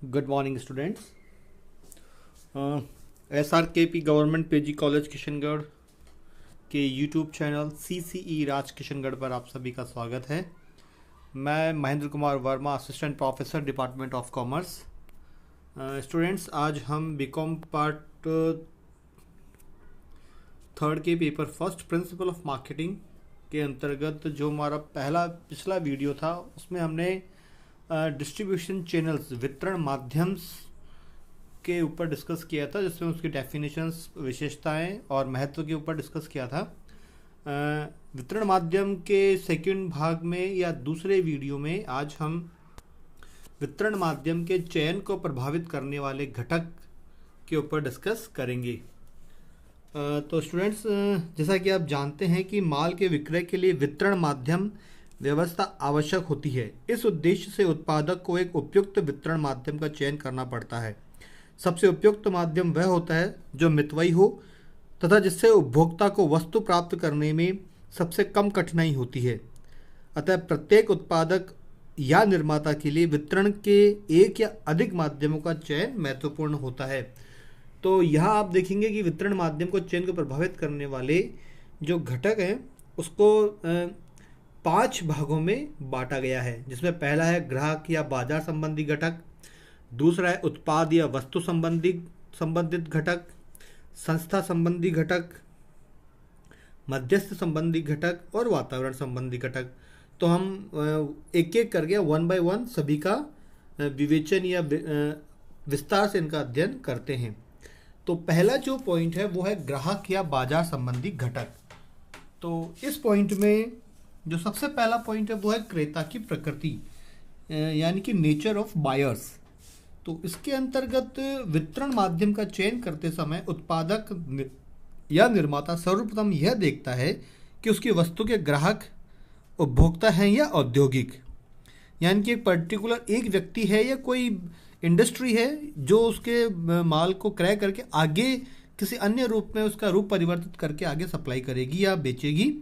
Good morning students. SRKP government PG college Kishangarh के YouTube channel CCE राज किशनगढ़ पर आप सभी का स्वागत है। मैं Mahendra Kumar Verma, assistant professor, department of commerce. Students, आज हम बीकॉम पार्ट 3 के paper first principle of marketing के अंतर्गत जो हमारा पिछला वीडियो था उसमें हमने डिस्ट्रीब्यूशन चैनल्स, वितरण माध्यम के ऊपर डिस्कस किया था, जिसमें उसकी डेफिनेशंस, विशेषताएं और महत्व के ऊपर डिस्कस किया था। वितरण माध्यम के सेकंड भाग में या दूसरे वीडियो में आज हम वितरण माध्यम के चयन को प्रभावित करने वाले घटक के ऊपर डिस्कस करेंगे। तो स्टूडेंट्स, जैसा कि आप जानते हैं कि माल के विक्रय के लिए वितरण माध्यम व्यवस्था आवश्यक होती है। इस उद्देश्य से उत्पादक को एक उपयुक्त वितरण माध्यम का चयन करना पड़ता है। सबसे उपयुक्त माध्यम वह होता है जो मितव्ययी हो तथा जिससे उपभोक्ता को वस्तु प्राप्त करने में सबसे कम कठिनाई होती है। अतः प्रत्येक उत्पादक या निर्माता के लिए वितरण के एक या अधिक माध्यमों का चयन महत्वपूर्ण होता है। तो यहाँ आप देखेंगे कि वितरण माध्यम को चयन को प्रभावित करने वाले जो घटक हैं उसको 5 भागों में बांटा गया है, जिसमें पहला है ग्राहक या बाजार संबंधी घटक, दूसरा है उत्पाद या वस्तु संबंधित घटक, संस्था संबंधी घटक, मध्यस्थ संबंधी घटक और वातावरण संबंधी घटक। तो हम एक एक करके 1 बाय 1 सभी का विवेचन या विस्तार से इनका अध्ययन करते हैं। तो पहला जो पॉइंट है वो है ग्राहक या बाजार संबंधी घटक। तो इस पॉइंट में जो सबसे पहला पॉइंट है वो है क्रेता की प्रकृति, यानी कि नेचर ऑफ बायर्स। तो इसके अंतर्गत वितरण माध्यम का चयन करते समय उत्पादक या निर्माता सर्वप्रथम यह देखता है कि उसकी वस्तु के ग्राहक उपभोक्ता हैं या औद्योगिक, यानी कि एक पर्टिकुलर एक व्यक्ति है या कोई इंडस्ट्री है जो उसके माल को क्रय करके आगे किसी अन्य रूप में उसका रूप परिवर्तित करके आगे सप्लाई करेगी या बेचेगी।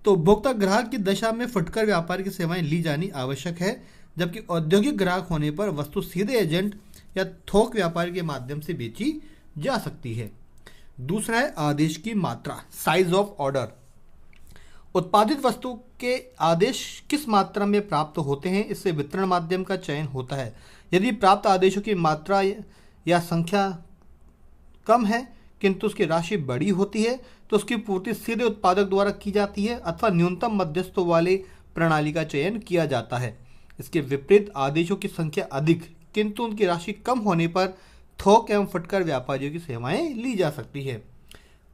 तो उपभोक्ता ग्राहक की दशा में फुटकर व्यापार की सेवाएं ली जानी आवश्यक है, जबकि औद्योगिक ग्राहक होने पर वस्तु सीधे एजेंट या थोक व्यापारी के माध्यम से बेची जा सकती है। दूसरा है आदेश की मात्रा, साइज ऑफ ऑर्डर। उत्पादित वस्तु के आदेश किस मात्रा में प्राप्त होते हैं, इससे वितरण माध्यम का चयन होता है। यदि प्राप्त आदेशों की मात्रा या संख्या कम है किंतु उसकी राशि बड़ी होती है तो उसकी पूर्ति सीधे उत्पादक द्वारा की जाती है अथवा न्यूनतम मध्यस्थों वाली प्रणाली का चयन किया जाता है। इसके विपरीत आदेशों की संख्या अधिक किंतु उनकी राशि कम होने पर थोक एवं फुटकर व्यापारियों की सेवाएं ली जा सकती है।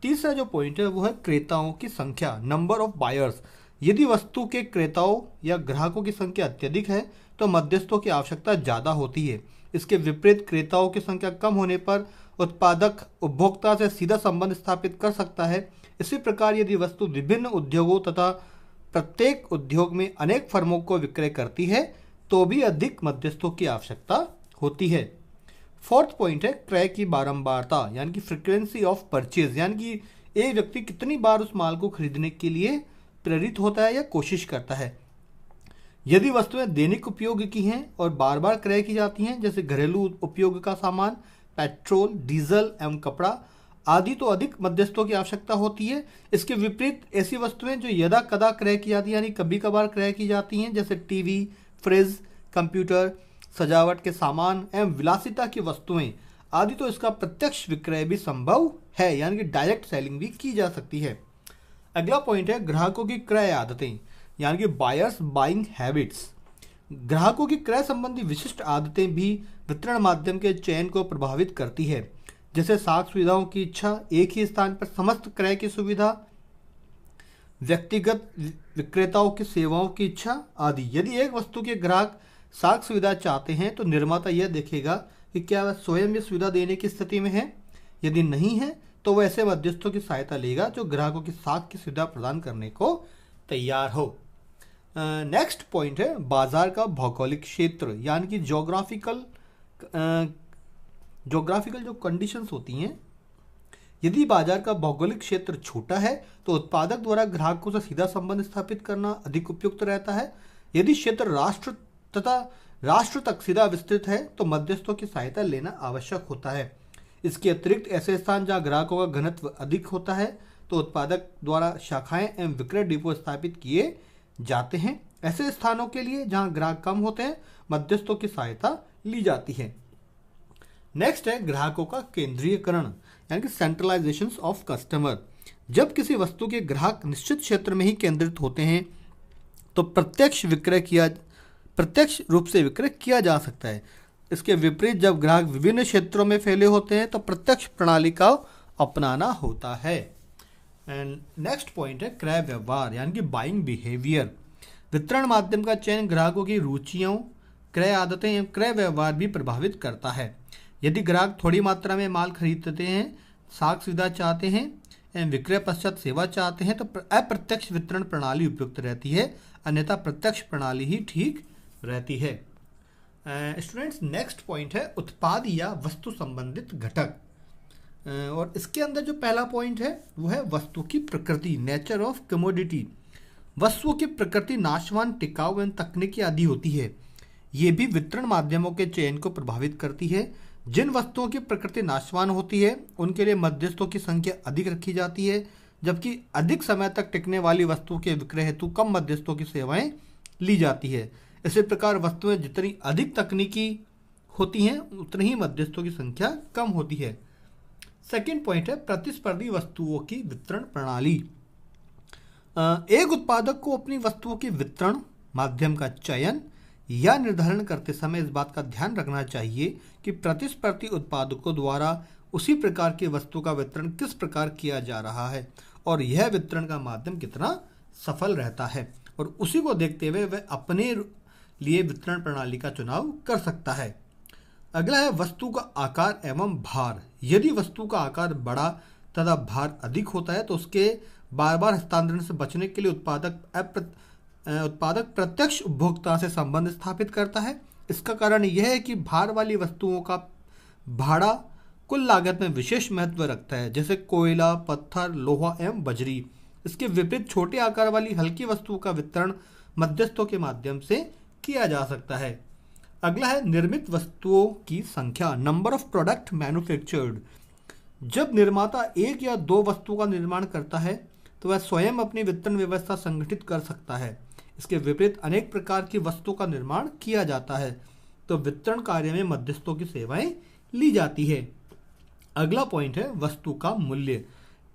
तीसरा जो पॉइंट है वो है क्रेताओं की संख्या, नंबर ऑफ बायर्स। यदि वस्तु के क्रेताओं या ग्राहकों की संख्या अत्यधिक है तो मध्यस्थों की आवश्यकता ज़्यादा होती है। इसके विपरीत क्रेताओं की संख्या कम होने पर उत्पादक उपभोक्ता से सीधा संबंध स्थापित कर सकता है। इसी प्रकार यदि वस्तु विभिन्न उद्योगों तथा प्रत्येक उद्योग में अनेक फर्मों को विक्रय करती है तो भी अधिक मध्यस्थों की आवश्यकता होती है। फोर्थ पॉइंट है क्रय की बारंबारता, यानी कि फ्रीक्वेंसी ऑफ परचेज, यानी कि एक व्यक्ति कितनी बार उस माल को खरीदने के लिए प्रेरित होता है या कोशिश करता है। यदि वस्तुएं दैनिक उपयोग की हैं और बार बार क्रय की जाती हैं, जैसे घरेलू उपयोग का सामान, पेट्रोल, डीजल एवं कपड़ा आदि, तो अधिक मध्यस्थों की आवश्यकता होती है। इसके विपरीत ऐसी वस्तुएं जो यदा कदा क्रय की जाती है, यानी कभी कभार क्रय की जाती हैं, जैसे टीवी, फ्रिज, कंप्यूटर, सजावट के सामान एवं विलासिता की वस्तुएं आदि, तो इसका प्रत्यक्ष विक्रय भी संभव है, यानी कि डायरेक्ट सेलिंग भी की जा सकती है। अगला पॉइंट है ग्राहकों की क्रय आदतें, यानी कि बायर्स बाइंग हैबिट्स। ग्राहकों की क्रय संबंधी विशिष्ट आदतें भी वितरण माध्यम के चयन को प्रभावित करती है, जैसे साख सुविधाओं की इच्छा, एक ही स्थान पर समस्त क्रय की सुविधा, व्यक्तिगत विक्रेताओं की सेवाओं की इच्छा आदि। यदि एक वस्तु के ग्राहक साख सुविधा चाहते हैं तो निर्माता यह देखेगा कि क्या वह स्वयं ये सुविधा देने की स्थिति में है। यदि नहीं है तो वह ऐसे मध्यस्थों की सहायता लेगा जो ग्राहकों की साख की सुविधा प्रदान करने को तैयार हो। नेक्स्ट पॉइंट है बाजार का भौगोलिक क्षेत्र, यानी कि जोग्राफिकल जो कंडीशंस होती हैं। यदि बाजार का भौगोलिक क्षेत्र छोटा है तो उत्पादक द्वारा ग्राहकों से सीधा संबंध स्थापित करना अधिक उपयुक्त रहता है। यदि क्षेत्र राष्ट्र तथा राष्ट्र तक सीधा विस्तृत है तो मध्यस्थों की सहायता लेना आवश्यक होता है। इसके अतिरिक्त ऐसे स्थान जहां ग्राहकों का घनत्व अधिक होता है तो उत्पादक द्वारा शाखाएं एवं विक्रय डिपो स्थापित किए जाते हैं। ऐसे स्थानों के लिए जहां ग्राहक कम होते हैं मध्यस्थों की सहायता ली जाती है। नेक्स्ट है ग्राहकों का केंद्रीयकरण यानी कि सेंट्रलाइजेशन ऑफ कस्टमर। जब किसी वस्तु के ग्राहक निश्चित क्षेत्र में ही केंद्रित होते हैं तो प्रत्यक्ष रूप से विक्रय किया जा सकता है। इसके विपरीत जब ग्राहक विभिन्न क्षेत्रों में फैले होते हैं तो प्रत्यक्ष प्रणाली का अपनाना होता है। एंड नेक्स्ट पॉइंट है क्रय व्यवहार यानी कि बाइंग बिहेवियर। वितरण माध्यम का चयन ग्राहकों की रुचियों, क्रय आदतें एवं क्रय व्यवहार भी प्रभावित करता है। यदि ग्राहक थोड़ी मात्रा में माल खरीदते हैं, साख सुविधा चाहते हैं एवं विक्रय पश्चात सेवा चाहते हैं तो अप्रत्यक्ष वितरण प्रणाली उपयुक्त रहती है, अन्यथा प्रत्यक्ष प्रणाली ही ठीक रहती है। स्टूडेंट्स नेक्स्ट पॉइंट है उत्पाद या वस्तु संबंधित घटक। और इसके अंदर जो पहला पॉइंट है वो है वस्तु की प्रकृति, नेचर ऑफ कमोडिटी। वस्तुओं की प्रकृति नाशवान, टिकाऊ एवं तकनीकी आदि होती है। ये भी वितरण माध्यमों के चयन को प्रभावित करती है। जिन वस्तुओं की प्रकृति नाशवान होती है उनके लिए मध्यस्थों की संख्या अधिक रखी जाती है, जबकि अधिक समय तक टिकने वाली वस्तुओं के विक्रय हेतु कम मध्यस्थों की सेवाएं ली जाती है। इसी प्रकार वस्तुएं जितनी अधिक तकनीकी होती हैं उतनी ही मध्यस्थों की संख्या कम होती है। सेकंड पॉइंट है प्रतिस्पर्धी वस्तुओं की वितरण प्रणाली। एक उत्पादक को अपनी वस्तुओं के वितरण माध्यम का चयन या निर्धारण करते समय इस बात का ध्यान रखना चाहिए कि प्रतिस्पर्धी उत्पादकों द्वारा उसी प्रकार की वस्तु का वितरण किस प्रकार किया जा रहा है और यह वितरण का माध्यम कितना सफल रहता है, और उसी को देखते हुए वह अपने लिए वितरण प्रणाली का चुनाव कर सकता है। अगला है वस्तु का आकार एवं भार। यदि वस्तु का आकार बड़ा तथा भार अधिक होता है तो उसके बार बार हस्तांतरण से बचने के लिए उत्पादक प्रत्यक्ष उपभोक्ता से संबंध स्थापित करता है। इसका कारण यह है कि भार वाली वस्तुओं का भाड़ा कुल लागत में विशेष महत्व रखता है, जैसे कोयला, पत्थर, लोहा एवं बजरी। इसके विपरीत छोटे आकार वाली हल्की वस्तुओं का वितरण मध्यस्थों के माध्यम से किया जा सकता है। अगला है निर्मित वस्तुओं की संख्या, नंबर ऑफ प्रोडक्ट मैन्युफैक्चर्ड। जब निर्माता एक या दो वस्तुओं का निर्माण करता है तो वह स्वयं अपनी वितरण व्यवस्था संगठित कर सकता है। इसके विपरीत अनेक प्रकार की वस्तुओं का निर्माण किया जाता है तो वितरण कार्य में मध्यस्थों की सेवाएं ली जाती है। अगला पॉइंट है वस्तु का मूल्य।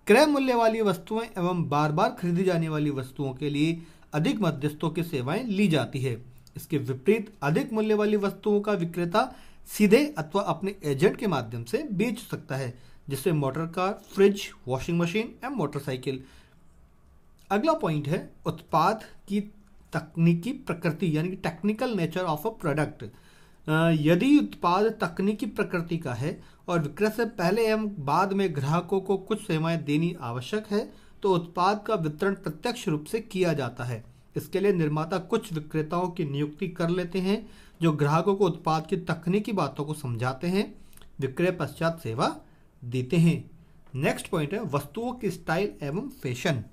क्रय मूल्य वाली वस्तुएं एवं बार बार खरीदी जाने वाली वस्तुओं के लिए अधिक मध्यस्थों की सेवाएं ली जाती है। इसके विपरीत अधिक मूल्य वाली वस्तुओं का विक्रेता सीधे अथवा अपने एजेंट के माध्यम से बेच सकता है, जिससे motor car, fridge, washing machine एवं मोटरसाइकिल। अगला पॉइंट है उत्पाद की तकनीकी प्रकृति यानी कि technical nature of a product. यदि उत्पाद तकनीकी प्रकृति का है और विक्रय से पहले एवं बाद में ग्राहकों को कुछ सेवाएं देनी आवश्यक है तो उत्पाद का वितरण प्रत्यक्ष रूप से किया जाता है। इसके लिए निर्माता कुछ विक्रेताओं की नियुक्ति कर लेते हैं जो ग्राहकों को उत्पाद की तकनीकी बातों को समझाते हैं, विक्रय पश्चात सेवा देते हैं। नेक्स्ट पॉइंट है वस्तुओं की स्टाइल एवं फैशन।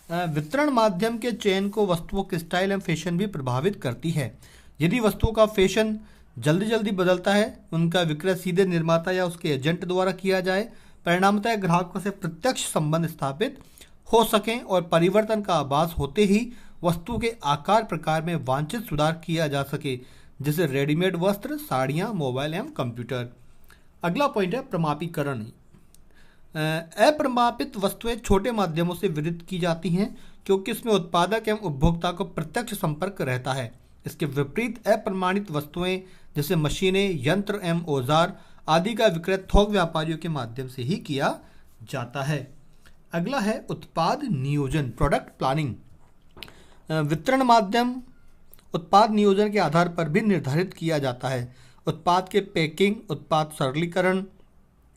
वितरण माध्यम के चयन को वस्तुओं के स्टाइल एवं फैशन भी प्रभावित करती है। यदि वस्तुओं का फैशन जल्दी जल्दी बदलता है, उनका विक्रय सीधे निर्माता या उसके एजेंट द्वारा किया जाए, परिणामतः ग्राहकों से प्रत्यक्ष संबंध स्थापित हो सकें और परिवर्तन का आभास होते ही वस्तु के आकार प्रकार में वांछित सुधार किया जा सके, जैसे रेडीमेड वस्त्र, साड़ियाँ, मोबाइल एवं कंप्यूटर। अगला पॉइंट है प्रमापीकरण। अप्रमापित वस्तुएं छोटे माध्यमों से वितरित की जाती हैं क्योंकि इसमें उत्पादक एवं उपभोक्ता को प्रत्यक्ष संपर्क रहता है। इसके विपरीत अप्रमाणित वस्तुएं जैसे मशीनें, यंत्र एवं औजार आदि का विक्रय थोक व्यापारियों के माध्यम से ही किया जाता है। अगला है उत्पाद नियोजन, प्रोडक्ट प्लानिंग। वितरण माध्यम उत्पाद नियोजन के आधार पर भी निर्धारित किया जाता है। उत्पाद के पैकिंग, उत्पाद सरलीकरण,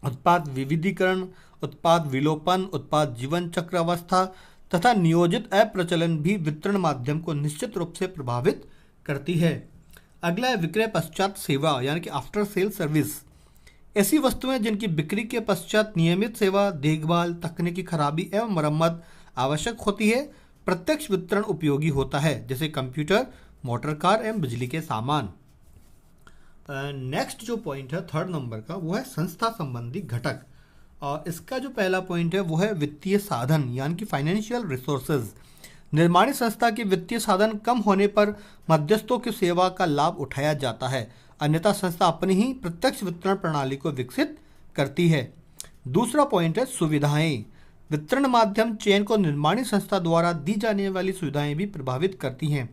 उत्पाद विविधीकरण, उत्पाद विलोपन, उत्पाद जीवन चक्र अवस्था तथा नियोजित अप्रचलन भी वितरण माध्यम को निश्चित रूप से प्रभावित करती है। अगला है विक्रय पश्चात सेवा यानी कि आफ्टर सेल सर्विस। ऐसी वस्तुएं जिनकी बिक्री के पश्चात नियमित सेवा, देखभाल, तकनीकी खराबी एवं मरम्मत आवश्यक होती है, प्रत्यक्ष वितरण उपयोगी होता है, जैसे कंप्यूटर, मोटर कार एवं बिजली के सामान। नेक्स्ट जो पॉइंट है थर्ड नंबर का, वो है संस्था संबंधी घटक। और इसका जो पहला पॉइंट है वो है वित्तीय साधन यानी कि फाइनेंशियल रिसोर्सेज। निर्माणी संस्था के वित्तीय साधन कम होने पर मध्यस्थों की सेवा का लाभ उठाया जाता है, अन्यथा संस्था अपनी ही प्रत्यक्ष वितरण प्रणाली को विकसित करती है। दूसरा पॉइंट है सुविधाएं। वितरण माध्यम चयन को निर्माणी संस्था द्वारा दी जाने वाली सुविधाएं भी प्रभावित करती हैं।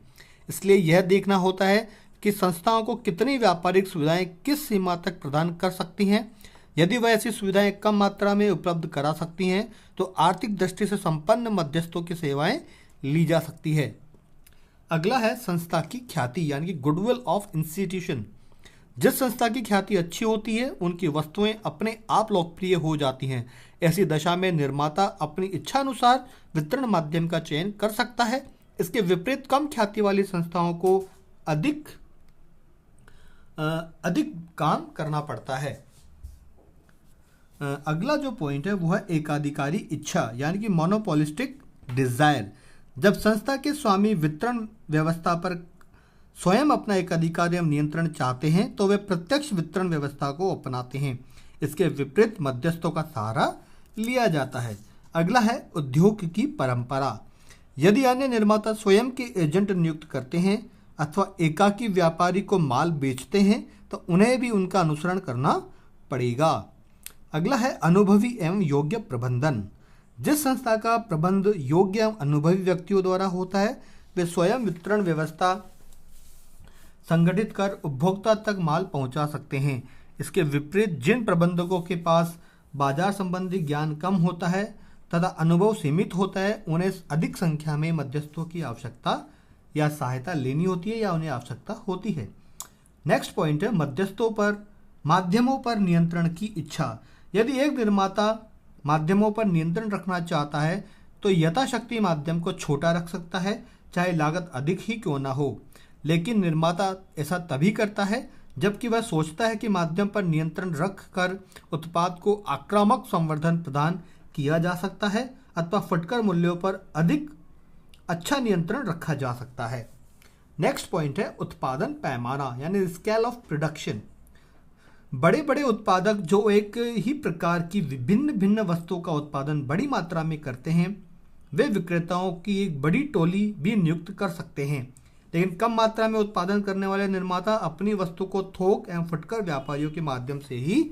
इसलिए यह देखना होता है कि संस्थाओं को कितनी व्यापारिक सुविधाएं किस सीमा तक प्रदान कर सकती हैं। यदि वह ऐसी सुविधाएं कम मात्रा में उपलब्ध करा सकती हैं तो आर्थिक दृष्टि से संपन्न मध्यस्थों की सेवाएं ली जा सकती है। अगला है संस्था की ख्याति यानी कि गुडविल ऑफ इंस्टीट्यूशन। जिस संस्था की ख्याति अच्छी होती है उनकी वस्तुएं अपने आप लोकप्रिय हो जाती हैं। ऐसी दशा में निर्माता अपनी इच्छा अनुसार वितरण माध्यम का चयन कर सकता है। इसके विपरीत कम ख्याति वाली संस्थाओं को अधिक काम करना पड़ता है। अगला जो पॉइंट है वो है एकाधिकारी इच्छा यानी कि मोनोपोलिस्टिक डिजायर। जब संस्था के स्वामी वितरण व्यवस्था पर स्वयं अपना एकाधिकार एवं नियंत्रण चाहते हैं तो वे प्रत्यक्ष वितरण व्यवस्था को अपनाते हैं। इसके विपरीत मध्यस्थों का सहारा लिया जाता है। अगला है उद्योग की परंपरा। यदि अन्य निर्माता स्वयं के एजेंट नियुक्त करते हैं अथवा एकाकी व्यापारी को माल बेचते हैं तो उन्हें भी उनका अनुसरण करना पड़ेगा। अगला है अनुभवी एवं योग्य प्रबंधन। जिस संस्था का प्रबंध योग्य एवं अनुभवी व्यक्तियों द्वारा होता है वे स्वयं वितरण व्यवस्था संगठित कर उपभोक्ता तक माल पहुंचा सकते हैं। इसके विपरीत जिन प्रबंधकों के पास बाजार संबंधी ज्ञान कम होता है तथा अनुभव सीमित होता है उन्हें अधिक संख्या में मध्यस्थों की आवश्यकता या सहायता लेनी होती है या उन्हें आवश्यकता होती है। नेक्स्ट पॉइंट है माध्यमों पर नियंत्रण की इच्छा। यदि एक निर्माता माध्यमों पर नियंत्रण रखना चाहता है तो यथाशक्ति माध्यम को छोटा रख सकता है, चाहे लागत अधिक ही क्यों ना हो। लेकिन निर्माता ऐसा तभी करता है जबकि वह सोचता है कि माध्यम पर नियंत्रण रख कर उत्पाद को आक्रामक संवर्धन प्रदान किया जा सकता है अथवा फुटकर मूल्यों पर अधिक अच्छा नियंत्रण रखा जा सकता है। नेक्स्ट पॉइंट है उत्पादन पैमाना यानी स्केल ऑफ प्रोडक्शन। बड़े बड़े उत्पादक जो एक ही प्रकार की विभिन्न भिन्न वस्तुओं का उत्पादन बड़ी मात्रा में करते हैं वे विक्रेताओं की एक बड़ी टोली भी नियुक्त कर सकते हैं। लेकिन कम मात्रा में उत्पादन करने वाले निर्माता अपनी वस्तु को थोक एवं फुटकर व्यापारियों के माध्यम से ही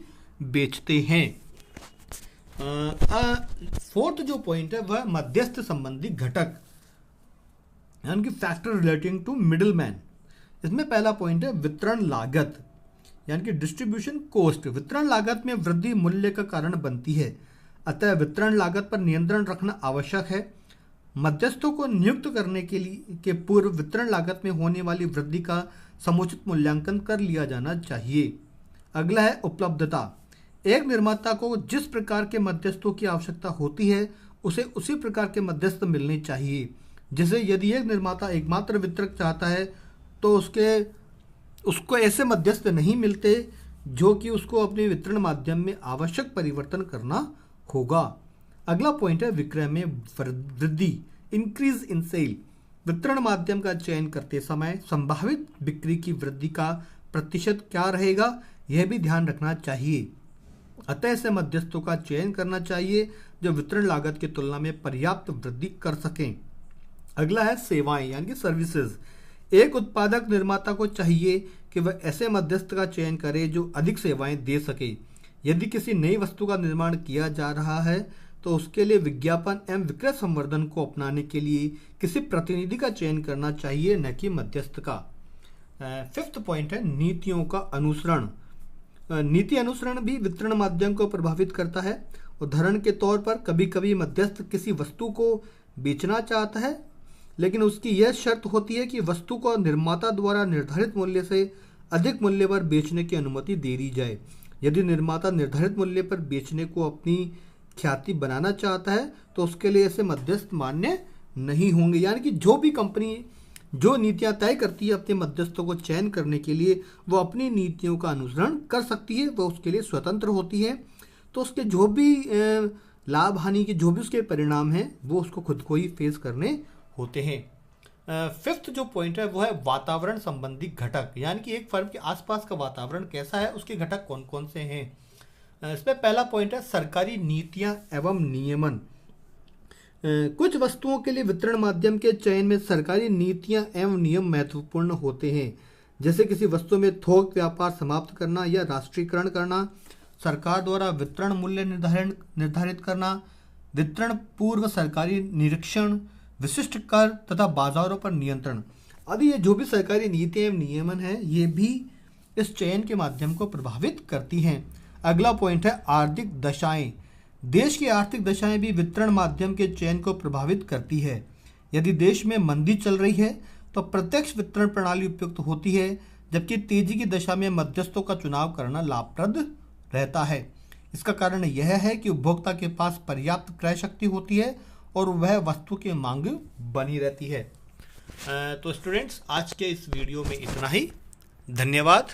बेचते हैं। फोर्थ जो पॉइंट है वह मध्यस्थ संबंधी घटक यानी कि factor relating to middle man. इसमें पहला पॉइंट है वितरण लागत यानी कि डिस्ट्रीब्यूशन कॉस्ट। वितरण लागत में वृद्धि मूल्य का कारण बनती है, अतः वितरण लागत पर नियंत्रण रखना आवश्यक है। मध्यस्थों को नियुक्त करने के पूर्व वितरण लागत में होने वाली वृद्धि का समुचित मूल्यांकन कर लिया जाना चाहिए। अगला है उपलब्धता। एक निर्माता को जिस प्रकार के मध्यस्थों की आवश्यकता होती है उसे उसी प्रकार के मध्यस्थ मिलने चाहिए। जैसे यदि एक निर्माता एकमात्र वितरक चाहता है तो उसको ऐसे मध्यस्थ नहीं मिलते जो कि उसको अपने वितरण माध्यम में आवश्यक परिवर्तन करना होगा। अगला पॉइंट है विक्रय में वृद्धि, इंक्रीज इन सेल। वितरण माध्यम का चयन करते समय संभावित बिक्री की वृद्धि का प्रतिशत क्या रहेगा यह भी ध्यान रखना चाहिए। अतः ऐसे मध्यस्थों का चयन करना चाहिए जो वितरण लागत की तुलना में पर्याप्त वृद्धि कर सकें। अगला है सेवाएं यानी कि सर्विसेज। एक उत्पादक निर्माता को चाहिए कि वह ऐसे मध्यस्थ का चयन करे जो अधिक सेवाएं दे सके। यदि किसी नई वस्तु का निर्माण किया जा रहा है तो उसके लिए विज्ञापन एवं विक्रय संवर्धन को अपनाने के लिए किसी प्रतिनिधि का चयन करना चाहिए, न कि मध्यस्थ का। फिफ्थ पॉइंट है नीतियों का अनुसरण। नीति अनुसरण भी वितरण माध्यम को प्रभावित करता है। उदाहरण के तौर पर कभी कभी मध्यस्थ किसी वस्तु को बेचना चाहता है लेकिन उसकी यह शर्त होती है कि वस्तु को निर्माता द्वारा निर्धारित मूल्य से अधिक मूल्य पर बेचने की अनुमति दे दी जाए। यदि निर्माता निर्धारित मूल्य पर बेचने को अपनी ख्याति बनाना चाहता है तो उसके लिए ऐसे मध्यस्थ मान्य नहीं होंगे। यानी कि जो भी कंपनी जो नीतियां तय करती है अपने मध्यस्थों को चयन करने के लिए वो अपनी नीतियों का अनुसरण कर सकती है, वह उसके लिए स्वतंत्र होती है। तो उसके जो भी लाभ हानि के जो भी उसके परिणाम हैं वो उसको खुद को ही फेस करने होते हैं। फिफ्थ जो पॉइंट है वो है वातावरण संबंधी घटक, यानी कि एक फर्म के आसपास का वातावरण कैसा है, उसके घटक कौन कौन से हैं। इसमें पहला पॉइंट है सरकारी नीतियां एवं नियमन। कुछ वस्तुओं के लिए वितरण माध्यम के चयन में सरकारी नीतियां एवं नियम महत्वपूर्ण होते हैं, जैसे किसी वस्तु में थोक व्यापार समाप्त करना या राष्ट्रीयकरण करना, सरकार द्वारा वितरण मूल्य निर्धारित करना, वितरण पूर्व सरकारी निरीक्षण, विशिष्ट कर तथा बाजारों पर नियंत्रण आदि। ये जो भी सरकारी नीतियां एवं नियमन है ये भी इस चयन के माध्यम को प्रभावित करती हैं। अगला पॉइंट है आर्थिक दशाएं। देश की आर्थिक दशाएं भी वितरण माध्यम के चयन को प्रभावित करती है। यदि देश में मंदी चल रही है तो प्रत्यक्ष वितरण प्रणाली उपयुक्त होती है, जबकि तेजी की दशा में मध्यस्थों का चुनाव करना लाभप्रद रहता है। इसका कारण यह है कि उपभोक्ता के पास पर्याप्त क्रय शक्ति होती है और वह वस्तु की मांग बनी रहती है। तो स्टूडेंट्स, आज के इस वीडियो में इतना ही। धन्यवाद।